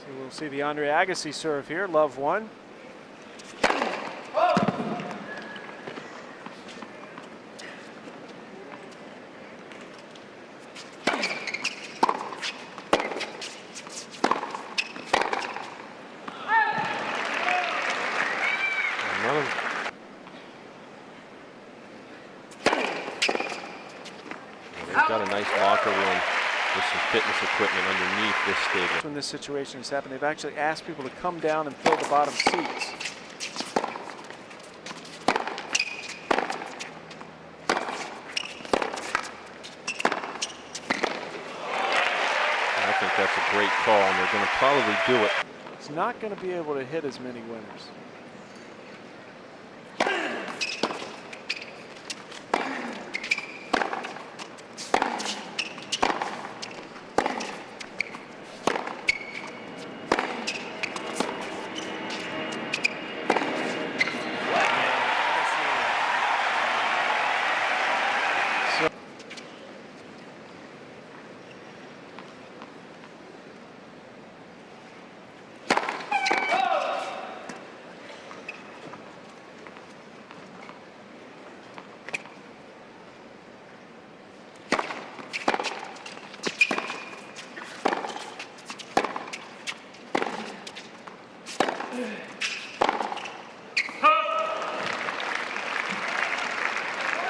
So we'll see the Andre Agassi serve here. Love one. They've got a nice locker room with some fitness equipment underneath this stadium. When this situation has happened, they've actually asked people to come down and fill the bottom seats. I think that's a great call, and they're going to probably do it. He's not going to be able to hit as many winners.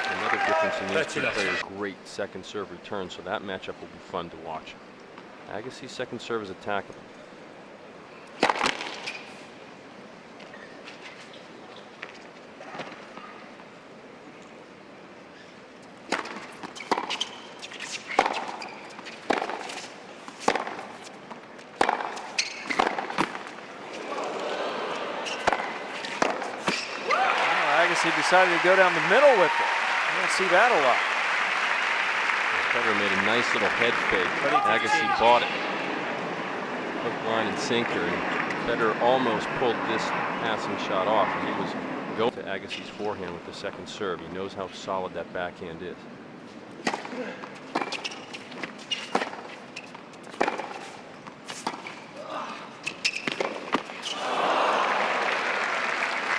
Another difference in these two players, great second serve return, so that matchup will be fun to watch. Agassi's second serve is attackable. Agassi decided to go down the middle with it. You don't see that a lot. Federer made a nice little head fake, but Agassi bought it. Hook, line, and sinker. And Federer almost pulled this passing shot off, and he was going to Agassi's forehand with the second serve. He knows how solid that backhand is.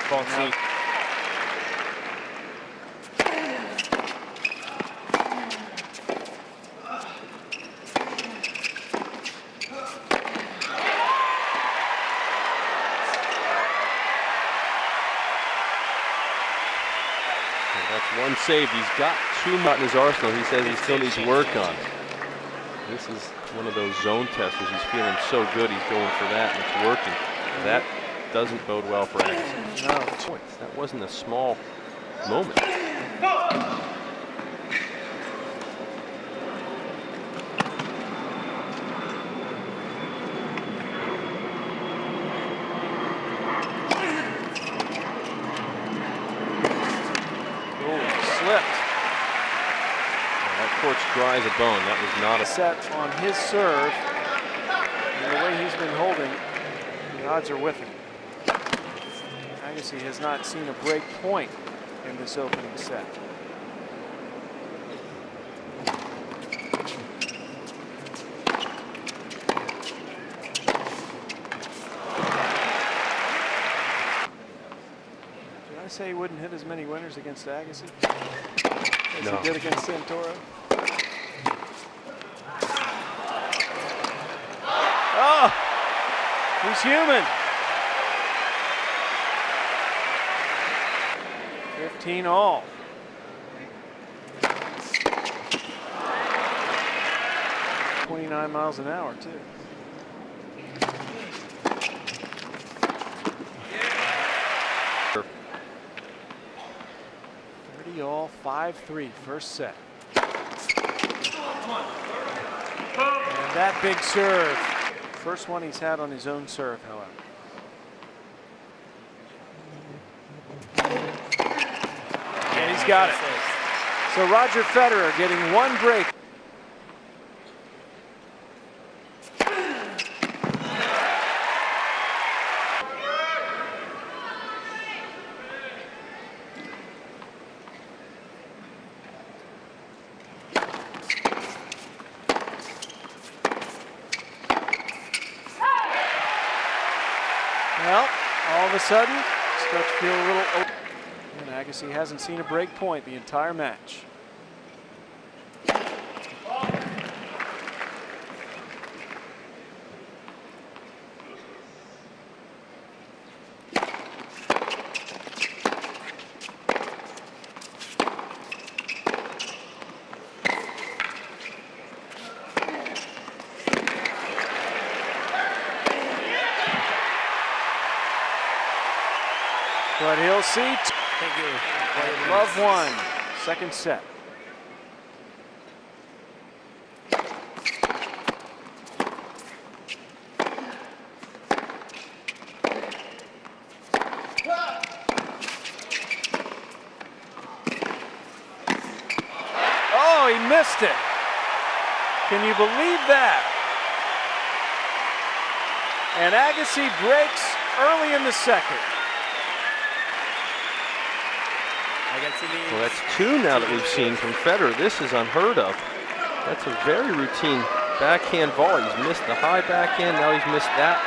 Ball seat. That's one save. He's got two in his arsenal. He says he still needs work on. This is one of those zone testers. He's feeling so good. He's going for that, and it's working. That doesn't bode well for Agassi. No. That wasn't a small moment. Slipped. That court's dry as a bone. That was not a set on his serve. And the way he's been holding, the odds are with him. Agassi has not seen a break point in this opening set. Did I say he wouldn't hit as many winners against Agassi as he did against Santoro? Oh, he's human. 15 all. .29 miles an hour too. All 5-3 first set. And that big serve. First one he's had on his own serve, however. And he's got it. So Roger Federer getting one break. Well, all of a sudden, start to feel a little open. And Agassi hasn't seen a break point the entire match. But he'll see. Thank you. Love one. Second set. Oh, he missed it. Can you believe that? And Agassi breaks early in the second. Well, that's two now that we've seen from Federer. This is unheard of. That's a very routine backhand volley. He's missed the high backhand, now he's missed that.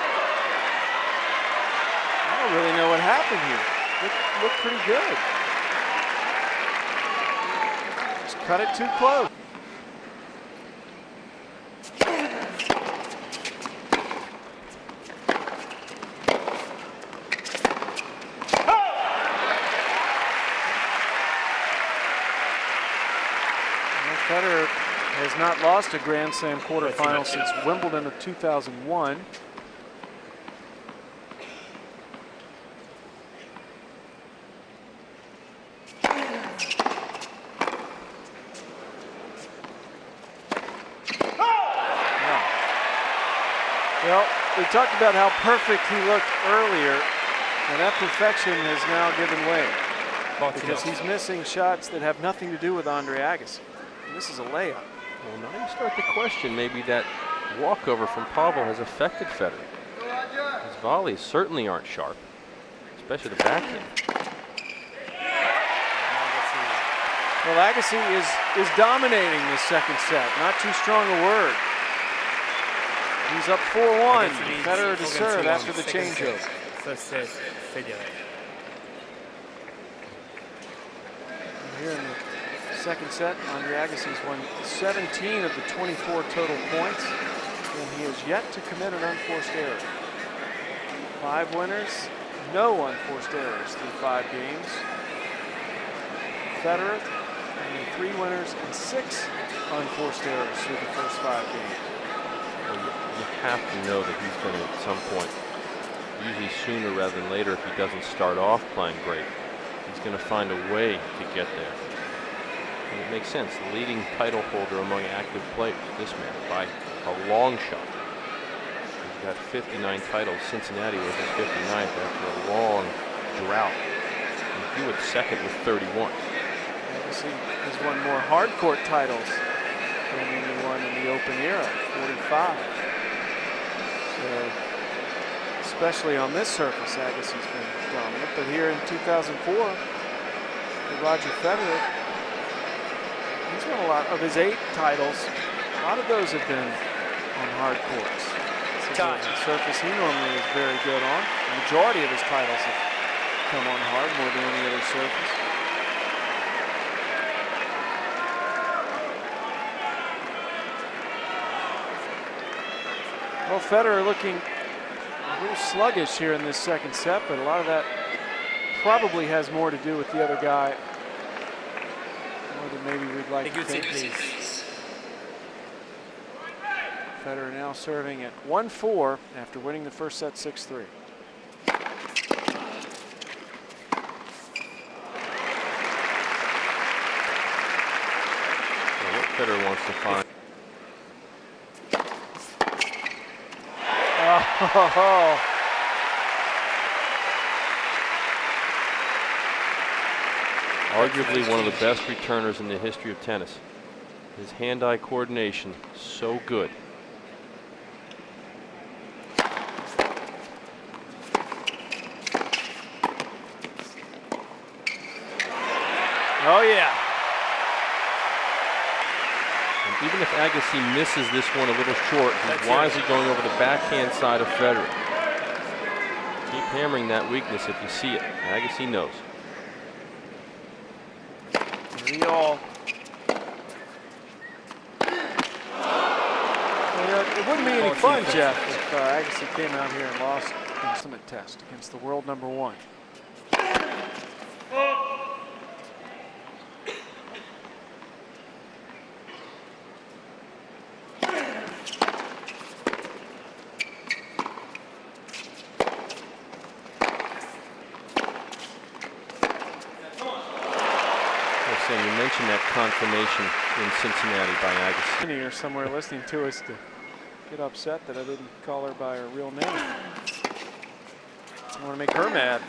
I don't really know what happened here. Looked pretty good. Just cut it too close. Federer has not lost a Grand Slam quarterfinal since Wimbledon of 2001. Well, we talked about how perfect he looked earlier, and that perfection has now given way because he's missing shots that have nothing to do with Andre Agassi. This is a layup. Well, now you start to question maybe that walkover from Pavel has affected Federer. His volleys certainly aren't sharp, especially the backhand. Well, Agassi is dominating this second set. Not too strong a word. He's up 4-1. Federer to serve after the changeover. First set, Federer. Here in the second set, Andre Agassi's won 17 of the 24 total points, and he has yet to commit an unforced error. 5 winners, no unforced errors through 5 games. Federer, only 3 winners and 6 unforced errors through the first 5 games. Well, you have to know that he's going to, at some point, usually sooner rather than later, if he doesn't start off playing great, he's going to find a way to get there. And it makes sense. The leading title holder among active players, this man, by a long shot. He's got 59 titles. Cincinnati was his 59th after a long drought. And Hewitt's second with 31. Agassi has won more hard court titles than anyone in the open era, 45. So, especially on this surface, Agassi's been dominant. But here in 2004, Roger Federer, he's won a lot of his 8 titles. A lot of those have been on hard courts. This is a surface he normally is very good on. The majority of his titles have come on hard more than any other surface. Well, Federer looking a little sluggish here in this second set, but a lot of that probably has more to do with the other guy more than maybe we'd like to think. Federer now serving at 1-4 after winning the first set 6-3. What Federer wants to find. Oh. Arguably one of the best returners in the history of tennis. His hand-eye coordination, so good. Oh yeah. And even if Agassi misses this one a little short, he's wisely going over the backhand side of Federer. Keep hammering that weakness if you see it. Agassi knows. Real. It wouldn't be any fun, Jeff, if Agassi came out here and lost the ultimate test against the world #1. You mentioned that confirmation in Cincinnati by Agassi. Here somewhere listening to us to get upset that I didn't call her by her real name. I want to make her mad.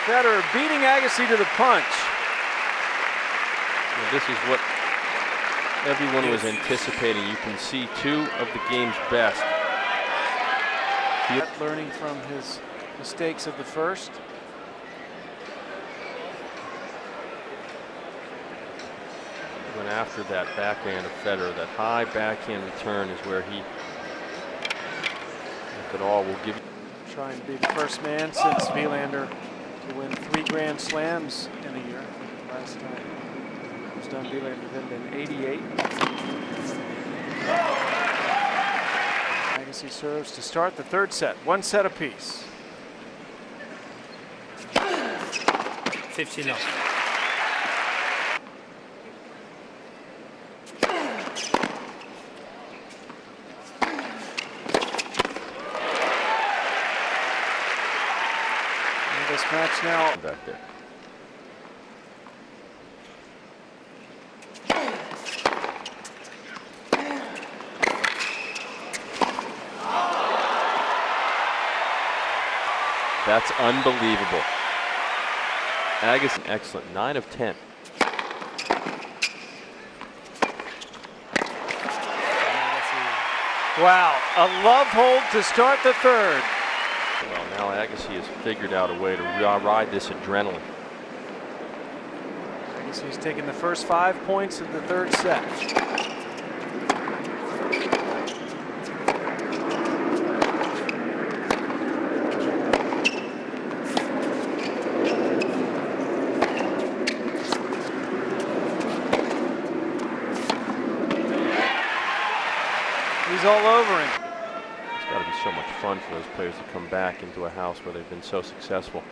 Federer beating Agassi to the punch. Well, this is what everyone was anticipating. You can see two of the game's best. Learning from his mistakes of the first. Went after that backhand of Federer. That high backhand return is where he, if at all, will give you. Trying to be the first man since Wilander to win 3 Grand Slams in a year. Last time it was done, Wilander had been 88. Agassi serves to start the 3rd set. 1 set apiece. 15 off. This match now Back there. That's unbelievable. Agassi, excellent. 9 of 10. wow, a love hold to start the 3rd. Well, now Agassi has figured out a way to ride this adrenaline. Agassi's taken the first 5 points of the 3rd set. He's all over him. It's got to be so much fun for those players to come back into a house where they've been so successful.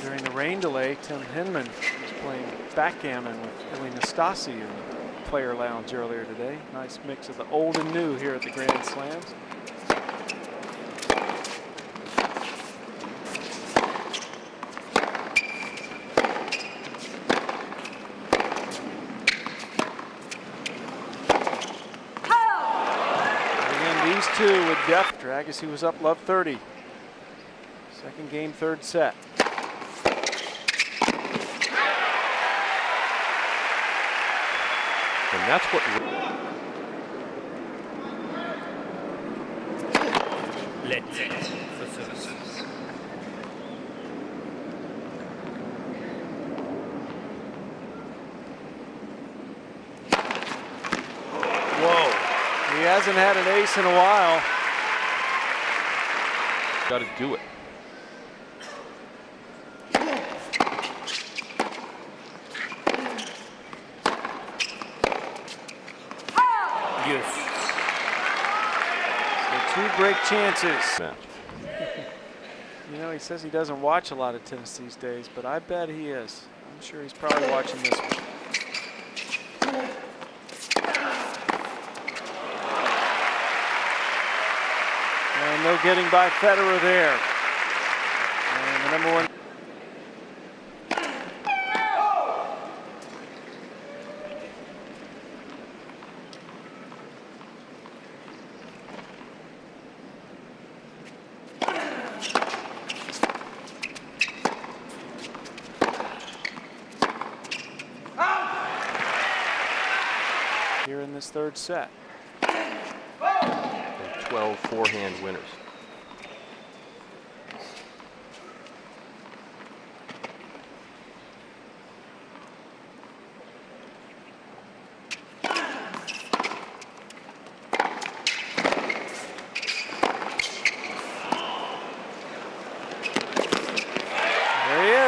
During the rain delay, Tim Hinman was playing backgammon with Elena Stasi in the player lounge earlier today. Nice mix of the old and new here at the Grand Slams. These two with depth. Agassi was up love 30. 2nd game, 3rd set. And that's what. Let for service. Whoa. He hasn't had an ace in a while. Got to do it. Yes. So 2 break chances. Match. You know, he says he doesn't watch a lot of tennis these days, but I bet he is. I'm sure he's probably watching this one. And no getting by Federer there. And the #1. Here in this 3rd set. And 12 forehand winners.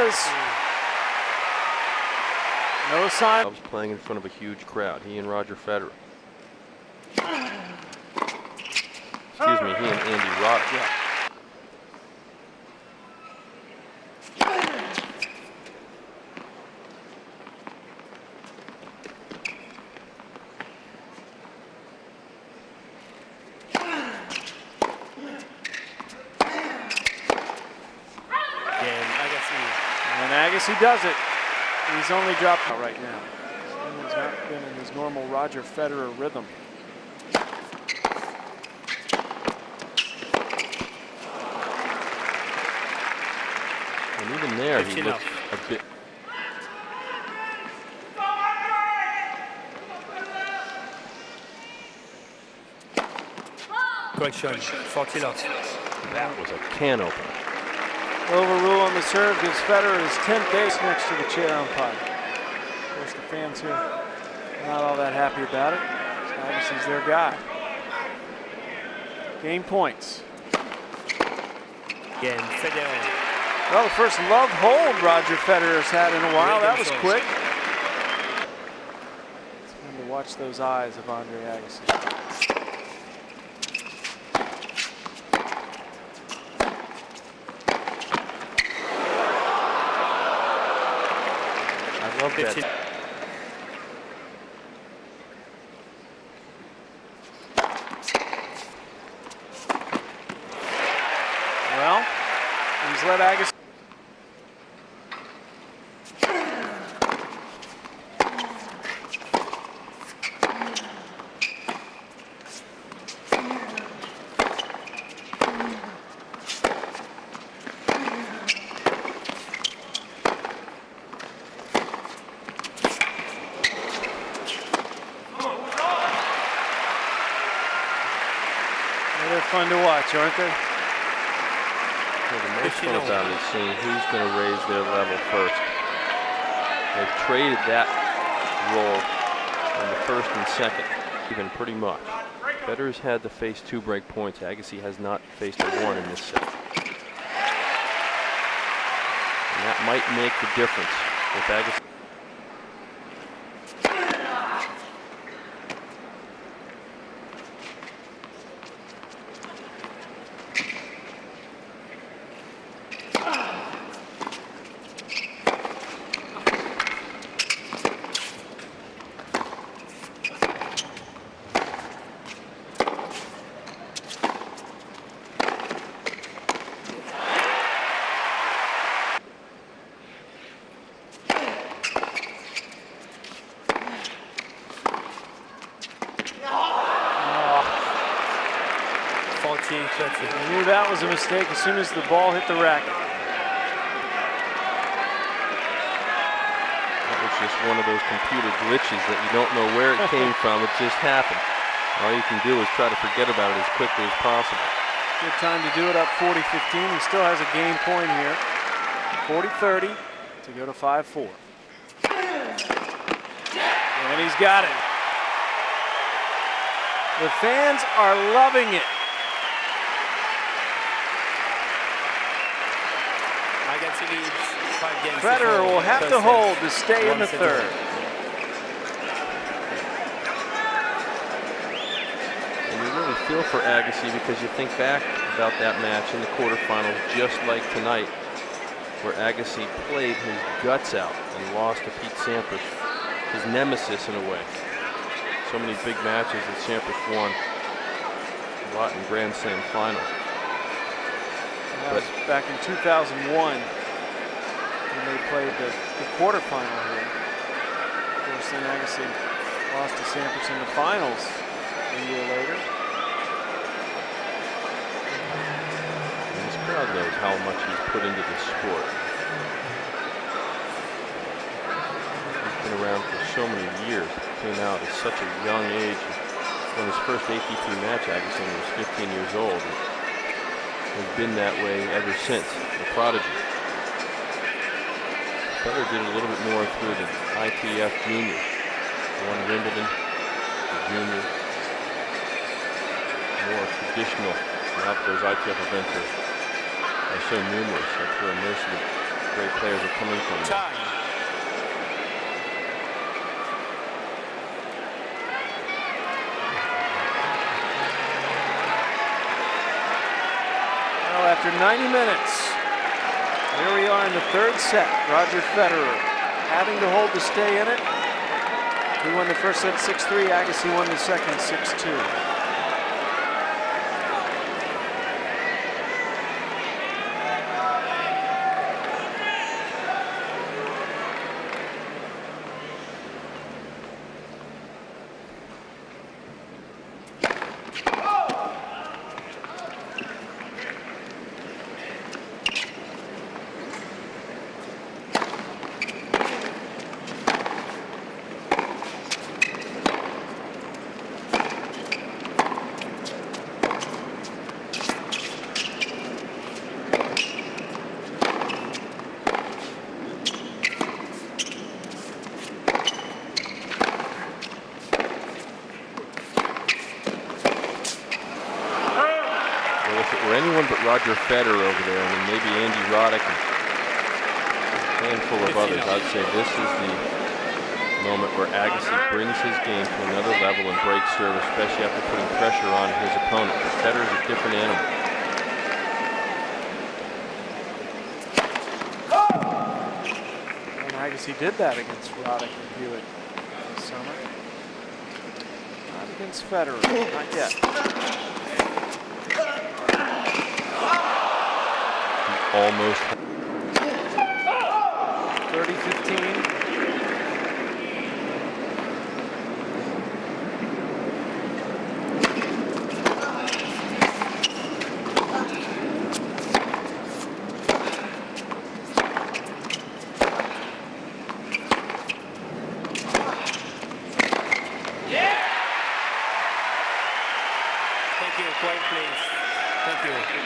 does. No sign. I was playing in front of a huge crowd. He and Roger Federer. Excuse me, he and Andy Roddick. Yeah. And Agassi does it. He's only dropped out right now. He's not been in his normal Roger Federer rhythm. And even there, he looks a bit. Correction, 40 love. That was a can opener. Overrule on the serve gives Federer his 10th ace next to the chair umpire. Of course, the fans here not all that happy about it. Agassi's their guy. Game points. Again, Federer. Well, the first love hold Roger Federer's had in a while. That was quick. It's fun to watch those eyes of Andre Agassi. I love that. Well, he's let Agassi. They're fun to watch, aren't they? Well, the most fun about it is seeing who's going to raise their level first. They've traded that role on the first and second, even pretty much. Federer's had to face 2 break points. Agassi has not faced a 1 in this set. And that might make the difference with Agassi. I knew that was a mistake as soon as the ball hit the racket. That was just one of those computer glitches that you don't know where it came from. It just happened. All you can do is try to forget about it as quickly as possible. Good time to do it, up 40-15. He still has a game point here. 40-30 to go to 5-4. And he's got it. The fans are loving it. Federer will have to hold to stay in the third. And you really feel for Agassi because you think back about that match in the quarterfinals, just like tonight, where Agassi played his guts out and lost to Pete Sampras, his nemesis in a way. So many big matches that Sampras won, a lot in Grand Slam finals. That was back in 2001. When they played the quarterfinal here. Of course, then Agassi lost to Sampras in the finals a year later. And this crowd knows how much he's put into this sport. He's been around for so many years. Came out at such a young age. Won his first ATP match, Agassi, when he was 15 years old. And has been that way ever since. The prodigy. Federer did a little bit more through the ITF juniors. Won Wimbledon, the juniors. More traditional. Now that those ITF events are so numerous. That's where most of the great players are coming from. Time. Well, after 90 minutes, here we are in the third set. Roger Federer having to hold to stay in it. He won the first set 6-3. Agassi won the second 6-2. If it were anyone but Roger Federer over there, I mean, maybe Andy Roddick and a handful of others, I'd say this is the moment where Agassi brings his game to another level and breaks serve, especially after putting pressure on his opponent. But Federer's a different animal. And Agassi did that against Roddick and Hewitt this summer. Not against Federer, not yet. 30-15. Thank you. Quiet, please. Thank you. Thank you.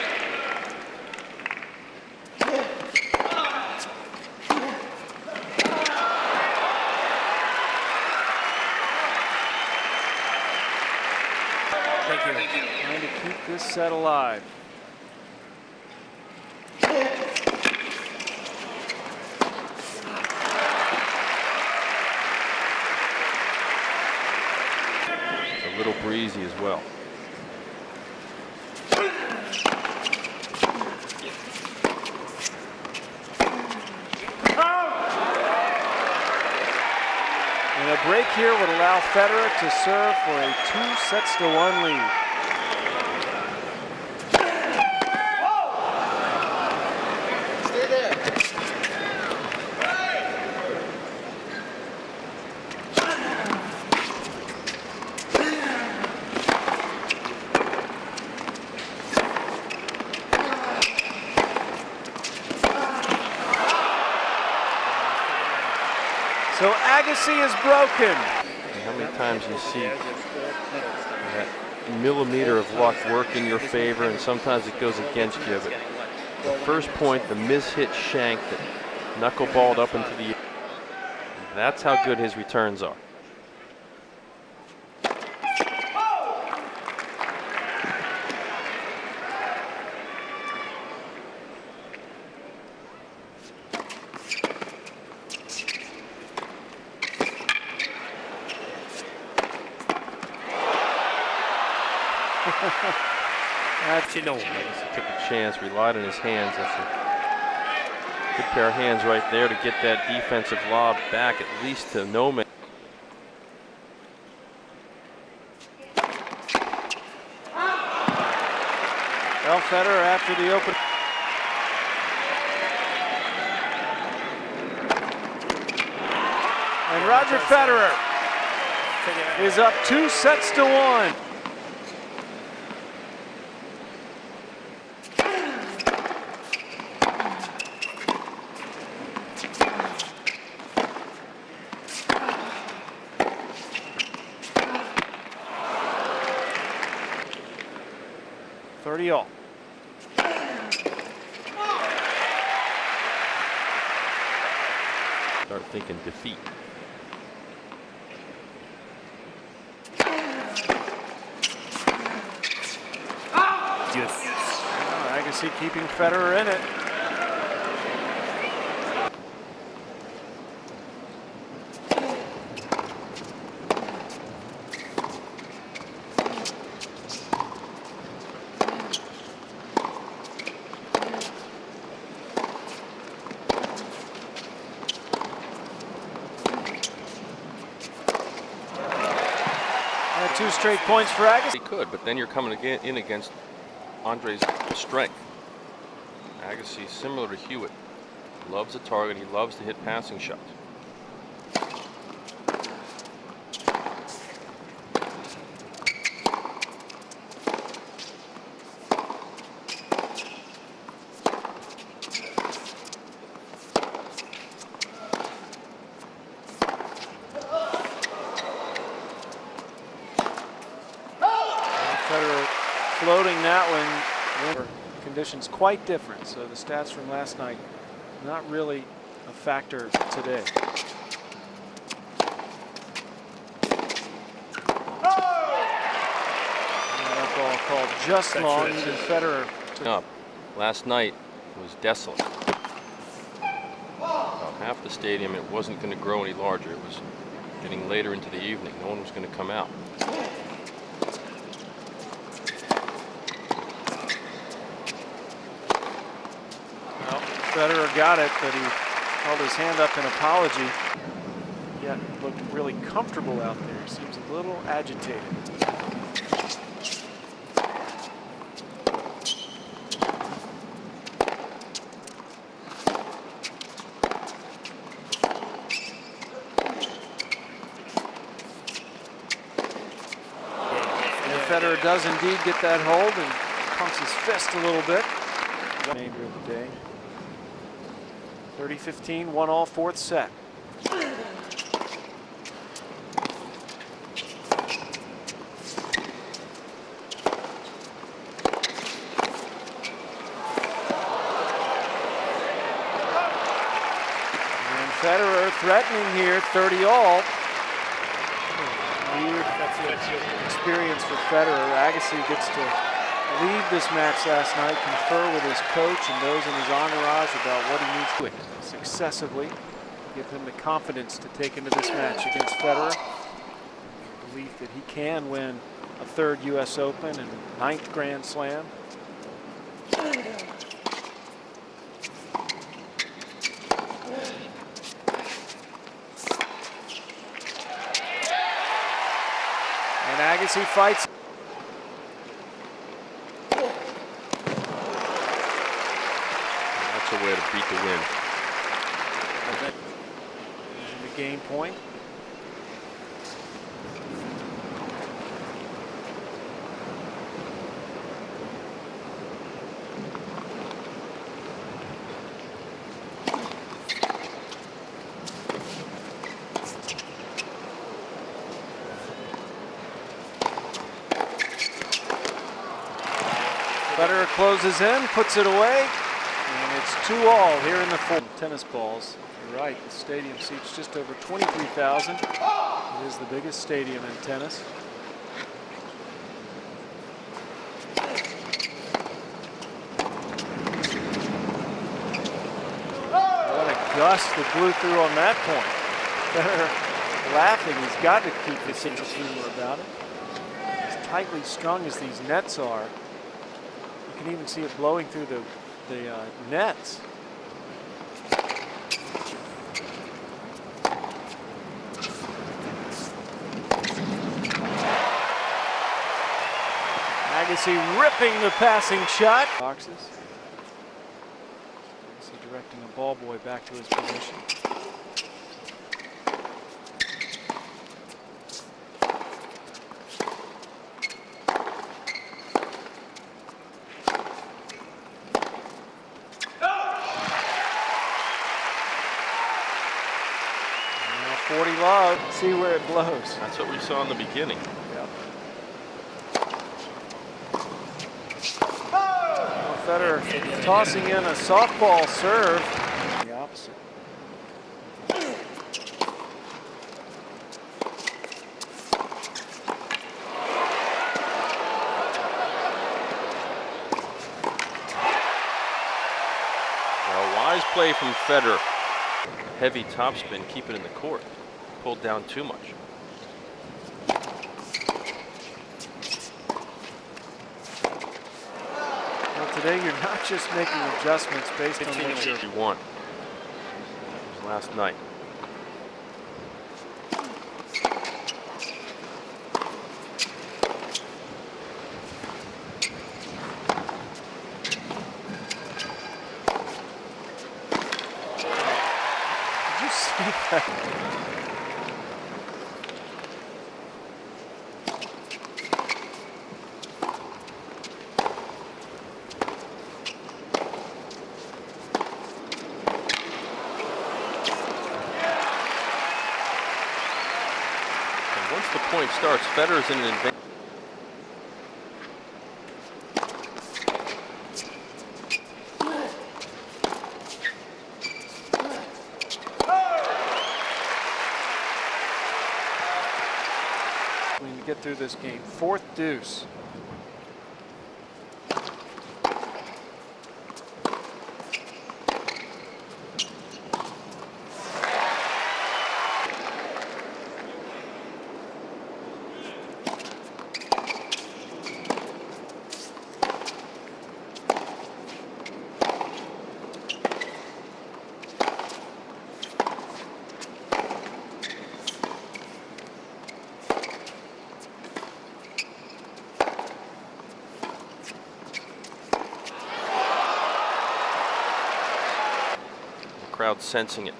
Trying to keep this set alive. It's a little breezy as well. And a break here would allow Federer to serve for a 2-1 lead. Stay there. So Agassi is broken. And how many times you see that millimeter of luck work in your favor, and sometimes it goes against you. But the first point, the mishit shank that knuckleballed up into the air, that's how good his returns are. Actually, no. He took a chance, relied on his hands. That's a good pair of hands right there to get that defensive lob back, at least to no man. Well, Federer after the open. And Roger Federer is up 2-1. All. Start thinking defeat. Yes. Agassi keeping Federer in it. 2 straight points for Agassi. He could, but then you're coming in against Andre's strength. Agassi, similar to Hewitt, loves a target. He loves to hit passing shots. Federer floating that one. Conditions quite different, so the stats from last night not really a factor today. And that ball called just long. Even Federer took Up. Last night was desolate. About half the stadium, it wasn't going to grow any larger. It was getting later into the evening. No one was going to come out. Federer got it, but he held his hand up in apology. Yet looked really comfortable out there. Seems a little agitated. And Federer does indeed get that hold and pumps his fist a little bit. Remainder of the day. 30-15, 1-all, 4th set. And Federer threatening here, 30-all. Weird experience for Federer. Agassi gets to lead this match last night, confer with his coach and those in his entourage about what he needs to do successively, give him the confidence to take into this match against Federer. Belief that he can win a 3rd U.S. Open and 9th Grand Slam. And Agassi fights. That's a way to beat the wind. The game point. Federer closes in, puts it away, and it's 2-all here in the 4th. Tennis balls. You're right, the stadium seats just over 23,000. It is the biggest stadium in tennis. What a gust that blew through on that point. Federer laughing, he's got to keep his sense of humor about it. As tightly strung as these nets are, you can even see it blowing through the nets. Agassi ripping the passing shot. Boxes. Agassi directing a ball boy back to his position. Now 40 love. See where it blows. That's what we saw in the beginning. Federer tossing in a softball serve. The opposite. Well, wise play from Federer. Heavy topspin, keep it in the court. Pulled down too much. Today, you're not just making adjustments based on what you're. 51. That was last night. see that? And once the point starts, Federer's in an advantage. To get through this game. Fourth deuce. Crowd sensing it.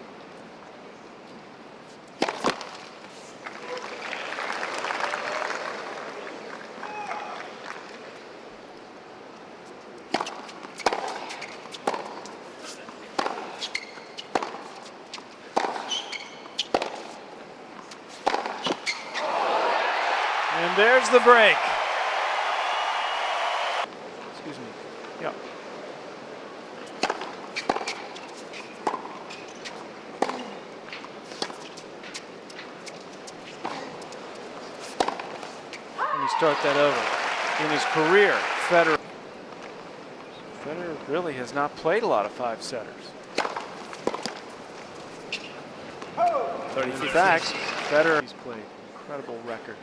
And there's the break. Excuse me. Yep. Start that over. In his career, Federer really has not played a lot of five-setters. In fact, Federer has played incredible record.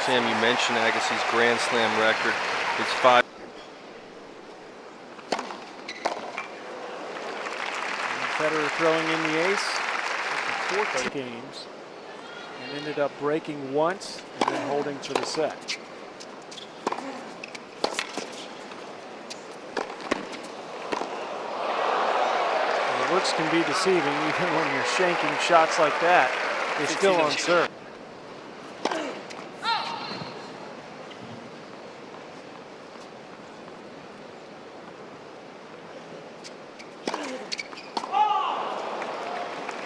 Sam, you mentioned Agassi's Grand Slam record. It's 5. And Federer throwing in the ace in 14 games and ended up breaking once and then holding for the set. The looks can be deceiving even when you're shanking shots like that. You're still on serve.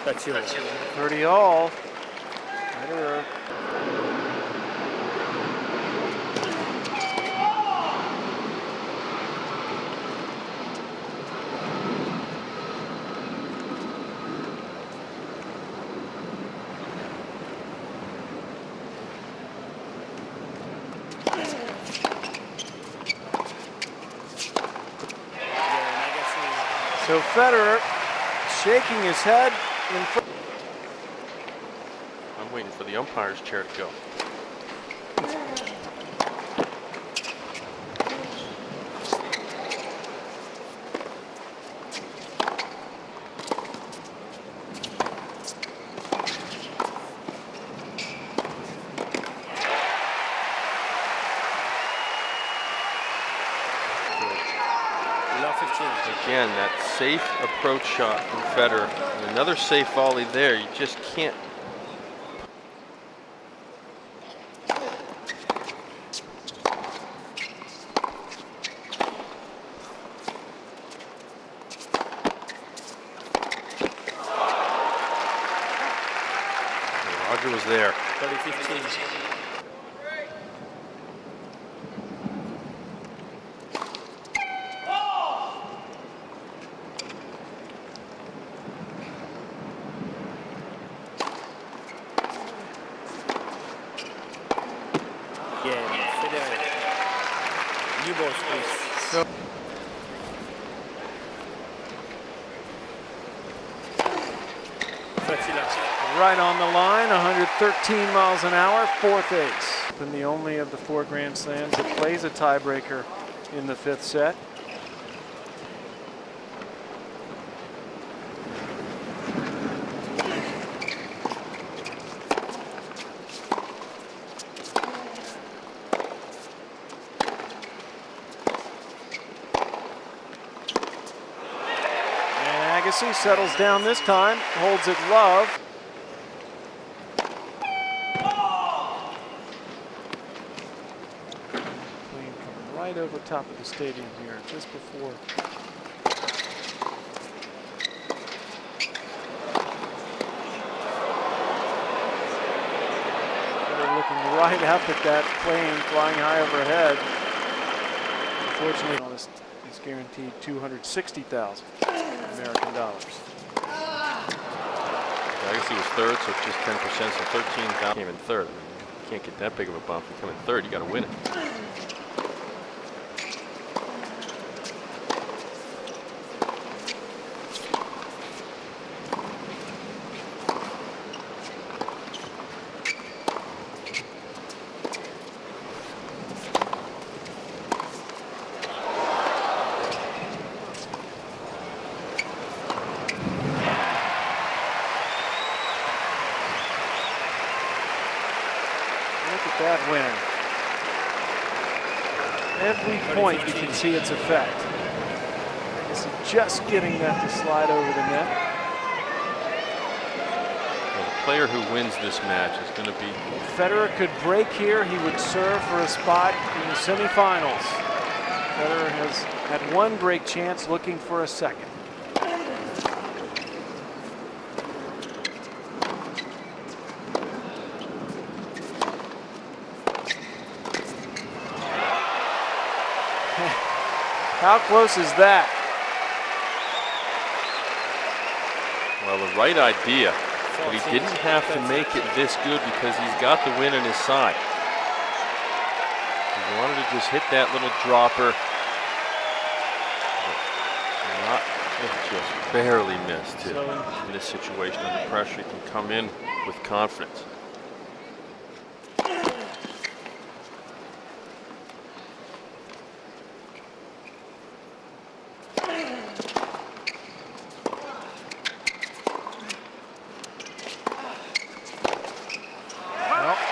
That's you. 30 all. Federer. So Federer shaking his head in front. I'm waiting for the umpire's chair to go. Again, that safe approach shot from Federer. And another safe volley there. You just can't. Roger was there. 30-15. New balls, please. So Facile. Right on the line, 113 miles an hour, fourth ace. Been the only of the 4 Grand Slams that plays a tiebreaker in the 5th set. Agassi settles down this time, holds it love. Plane coming right over top of the stadium here, just before. They're looking right up at that plane flying high overhead. Unfortunately, he's guaranteed $260,000 American dollars. Agassi was third, so it's just 10%, so 13,000. Came in third. I mean, you can't get that big of a bump. You come in third, you got to win it. Look at that winner. Every point you can see its effect. Agassi just getting that to slide over the net. Well, the player who wins this match is going to be... Federer could break here. He would serve for a spot in the semifinals. Federer has had 1 break chance, looking for a second. How close is that? Well, the right idea, but he didn't have to make it this good because he's got the win on his side. He wanted to just hit that little dropper. Not just barely missed it. In this situation under pressure, he can come in with confidence.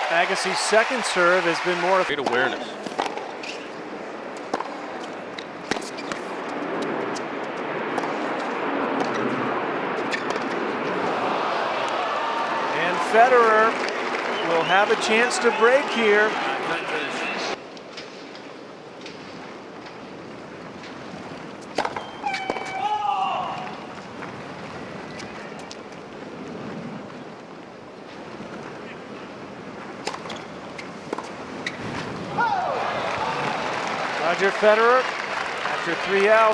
Agassi's second serve has been more great awareness. And Federer will have a chance to break here. Roger Federer, after 3 outs.